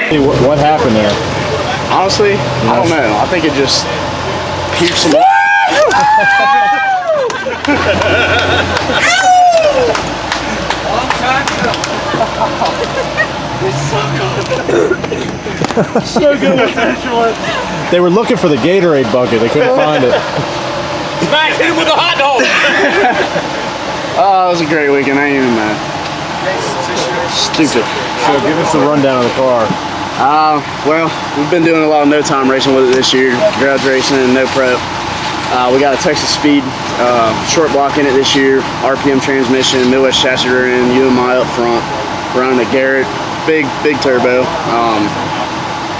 Hey, what happened there? Honestly, I don't know. I think it just keeps some. So good. They were looking for the Gatorade bucket. They couldn't find it. Smack him with a hot dog. Oh, it was a great weekend. I ain't even mad. Stupid. So give us the rundown of the car. Well, we've been doing a lot of no-time racing with it this year. Garage racing and no prep. We got a Texas Speed short block in it this year. RPM transmission, Midwest chassis rear end, UMI up front. Running a Garrett, big turbo.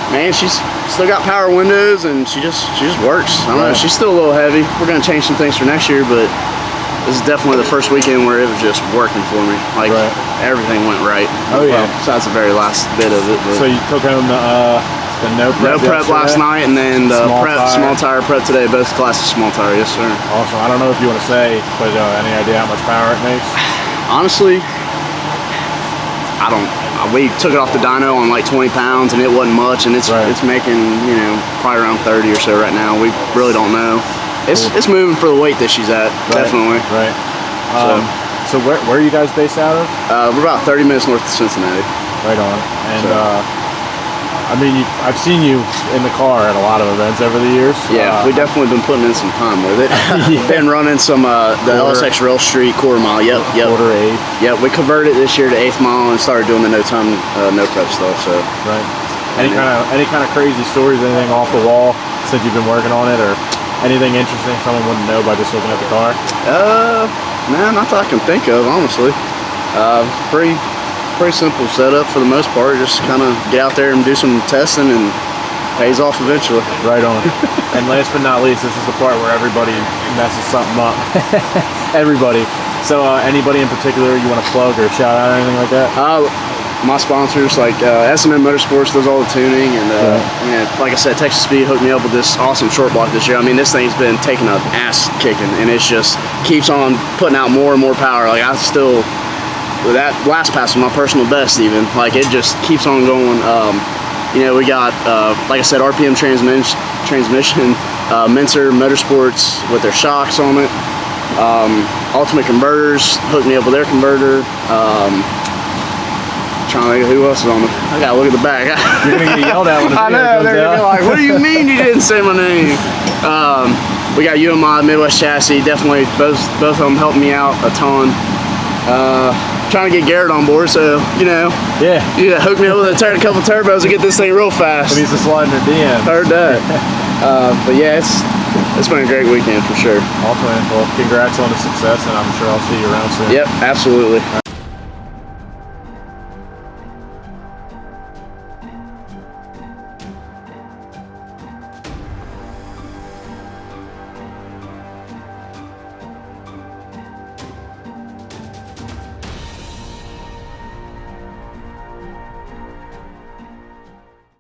Man, she's still got power windows and she just works. I don't know, she's still a little heavy. We're gonna change some things for next year, but this is definitely the first weekend where it was just working for me. Like everything went right. Oh yeah. Well, besides the very last bit of it. So you took home the no prep last night, and then the small tire prep today. Both classes small tire, yes sir. Awesome. I don't know if you want to say, but any idea how much power it makes? Honestly, I don't. We took it off the dyno on like 20 pounds, and it wasn't much, and it's making, you know, probably around 30 or so right now. We really don't know. It's moving for the weight that she's at, definitely. Right. So where are you guys based out of? We're about 30 minutes north of Cincinnati. Right on. And I mean, I've seen you in the car at a lot of events over the years. Yeah, we've definitely been putting in some time with it. Been running some the LSX Rail Street quarter mile. Yep. Quarter eighth. Yep, we converted this year to 8th mile and started doing the no time, no prep stuff. So. Right. Any kind of crazy stories? Anything off the wall since you've been working on it, or anything interesting someone wouldn't know by just looking at the car? Man, not that I can think of, honestly. Pretty simple setup for the most part. Just kind of get out there and do some testing, and pays off eventually. Right on. And last but not least, this is the part where everybody messes something up. Everybody. So anybody in particular you want to plug or shout out or anything like that? My sponsors, like S&M Motorsports, does all the tuning, and you know, like I said, Texas Speed hooked me up with this awesome short block this year. I mean, this thing's been taking an ass kicking, and it just keeps on putting out more and more power. Like that last pass was my personal best even. Like it just keeps on going. You know, we got, like I said, RPM transmission, Mincer Motorsports with their shocks on it. Ultimate Converters hooked me up with their converter. Trying to think of who else is on it. I gotta look at the back. You're gonna get yelled at when the video I know, they're gonna be like, what do you mean you didn't say my name? We got UMI, Midwest Chassis, definitely both of them helped me out a ton. Trying to get Garrett on board, so you know, hook me up with a couple turbos to get this thing real fast. It needs to slide in her DM. Heard that. But yeah, it's been a great weekend for sure. Awesome. Well, congrats on the success, and I'm sure I'll see you around soon. Yep, absolutely.